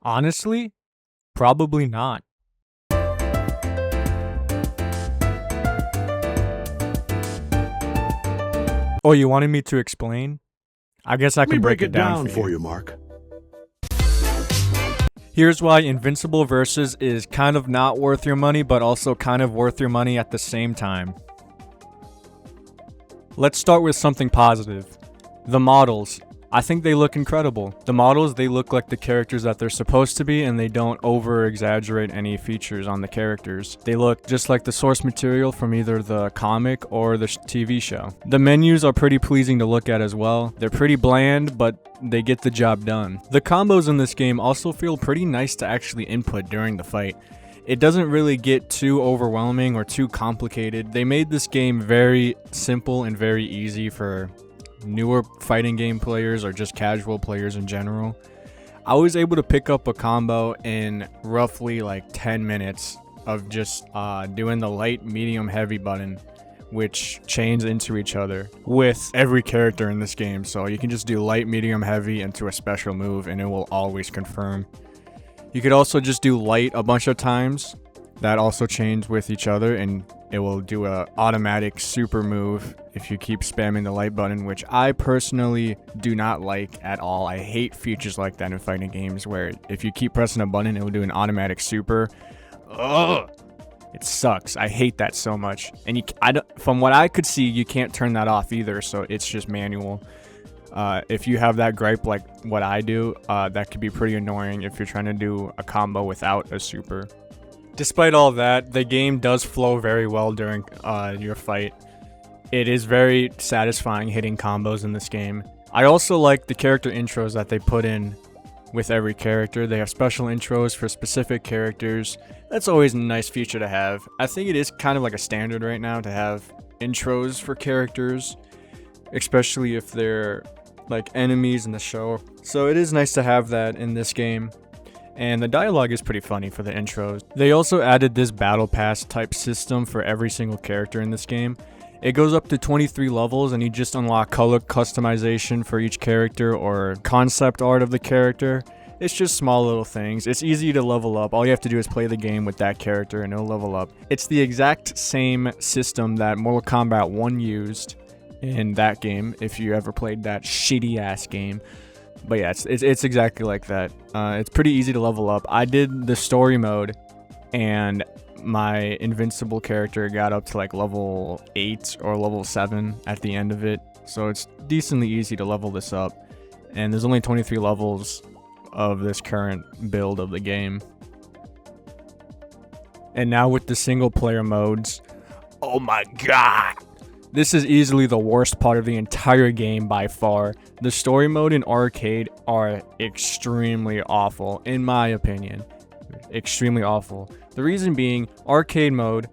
Honestly, probably not. Oh, you wanted me to explain? I guess I Let me can break break it it down down for for you. you, Mark. Here's why Invincible Versus is kind of not worth your money, but also kind of worth your money at the same time. Let's start with something positive. The models. I think they look incredible. The models, they look like the characters that they're supposed to be, and they don't over-exaggerate any features on the characters. They look just like the source material from either the comic or the TV show. The menus are pretty pleasing to look at as well. They're pretty bland, but they get the job done. The combos in this game also feel pretty nice to actually input during the fight. It doesn't really get too overwhelming or too complicated. They made this game very simple and very easy for newer fighting game players or just casual players in general. I was able to pick up a combo in roughly like 10 minutes of just doing the light, medium, heavy button, which chains into each other with every character in this game. So you can just do light, medium, heavy into a special move and it will always confirm. You could also just do light a bunch of times. That also chains with each other and it will do a automatic super move if you keep spamming the light button, which I personally do not like at all. I hate features like that in fighting games where if you keep pressing a button, it will do an automatic super. Ugh! It sucks. I hate that so much. And from what I could see, you can't turn that off either, so it's just manual. If you have that gripe like what I do, that could be pretty annoying if you're trying to do a combo without a super. Despite all that, the game does flow very well during your fight. It is very satisfying hitting combos in this game. I also like the character intros that they put in with every character. They have special intros for specific characters. That's always a nice feature to have. I think it is kind of like a standard right now to have intros for characters, especially if they're like enemies in the show. So it is nice to have that in this game. And the dialogue is pretty funny for the intros. They also added this battle pass type system for every single character in this game. It goes up to 23 levels and you just unlock color customization for each character or concept art of the character. It's just small little things. It's easy to level up. All you have to do is play the game with that character and it'll level up. It's the exact same system that Mortal Kombat 1 used in that game, if you ever played that shitty ass game. But yeah, it's exactly like that. It's pretty easy to level up. I did the story mode, and my Invincible character got up to like level 8 or level 7 at the end of it. So it's decently easy to level this up. And there's only 23 levels of this current build of the game. And now with the single player modes, oh my god! This is easily the worst part of the entire game by far. The story mode and arcade are extremely awful, in my opinion. Extremely awful. The reason being, arcade mode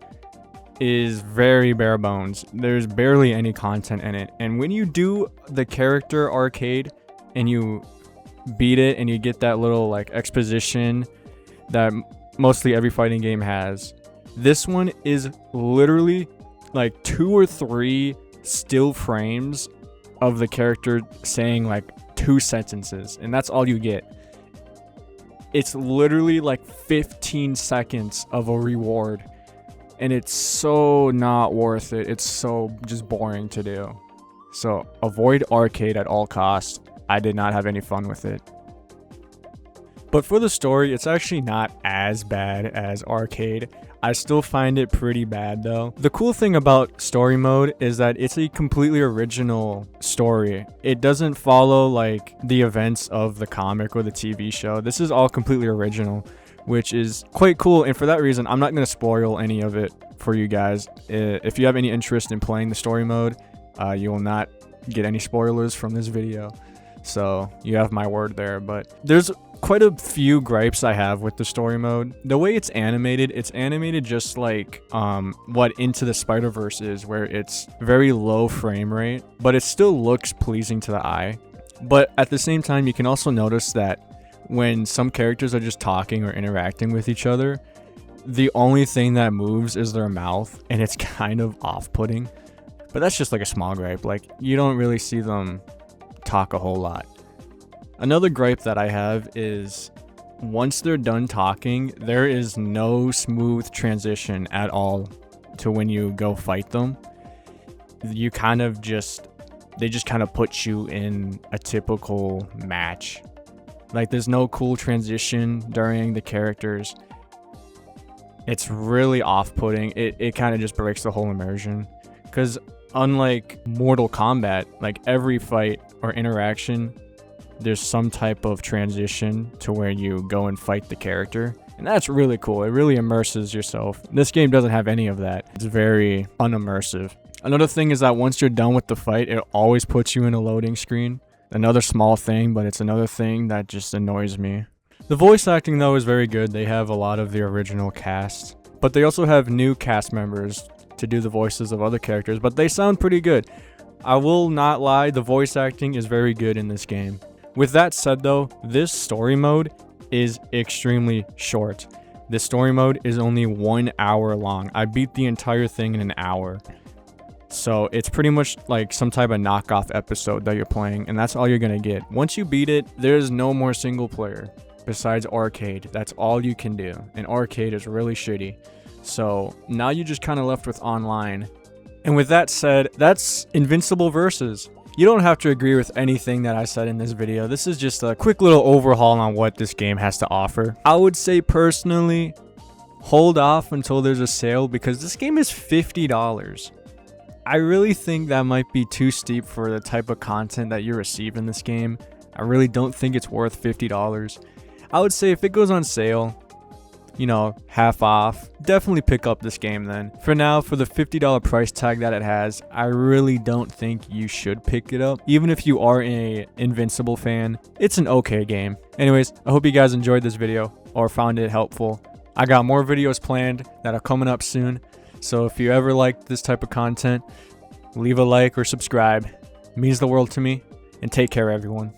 is very bare bones. There's barely any content in it. And when you do the character arcade and you beat it and you get that little like exposition that mostly every fighting game has, this one is literally like 2 or 3 still frames of the character saying like 2 sentences, and that's all you get. It's literally like 15 seconds of a reward, and it's so not worth it. It's so just boring to do. So avoid arcade at all costs. I did not have any fun with it. But for the story, it's actually not as bad as arcade. I still find it pretty bad though. The cool thing about story mode is that it's a completely original story. It doesn't follow like the events of the comic or the TV show. This is all completely original, which is quite cool. And for that reason, I'm not going to spoil any of it for you guys. If you have any interest in playing the story mode, you will not get any spoilers from this video. So you have my word there. But there's quite a few gripes I have with the story mode. The way it's animated just like what Into the Spider-Verse is, where it's very low frame rate, but it still looks pleasing to the eye. But at the same time, you can also notice that when some characters are just talking or interacting with each other, the only thing that moves is their mouth, and it's kind of off-putting. But that's just like a small gripe. Like, you don't really see them talk a whole lot. Another gripe that I have is once they're done talking, there is no smooth transition at all to when you go fight them. You kind of they just kind of put you in a typical match. Like, there's no cool transition during the characters. It's really off-putting. It kind of just breaks the whole immersion. Because unlike Mortal Kombat, like every fight or interaction, there's some type of transition to where you go and fight the character. And that's really cool. It really immerses yourself. This game doesn't have any of that. It's very unimmersive. Another thing is that once you're done with the fight, it always puts you in a loading screen. Another small thing, but it's another thing that just annoys me. The voice acting, though, is very good. They have a lot of the original cast, but they also have new cast members to do the voices of other characters, but they sound pretty good. I will not lie, the voice acting is very good in this game. With that said, though, this story mode is extremely short. This story mode is only 1 hour long. I beat the entire thing in an hour. So it's pretty much like some type of knockoff episode that you're playing, and that's all you're gonna get. Once you beat it, there's no more single player besides arcade. That's all you can do, and arcade is really shitty. So now you're just kind of left with online. And with that said, that's Invincible Versus. You don't have to agree with anything that I said in this video. This is just a quick little overhaul on what this game has to offer. I would say personally, hold off until there's a sale because this game is $50. I really think that might be too steep for the type of content that you receive in this game. I really don't think it's worth $50. I would say if it goes on sale, you know, half off, definitely pick up this game then. For now, for the $50 price tag that it has, I really don't think you should pick it up. Even if you are an Invincible fan, it's an okay game. Anyways, I hope you guys enjoyed this video or found it helpful. I got more videos planned that are coming up soon. So if you ever like this type of content, leave a like or subscribe. It means the world to me. And take care, everyone.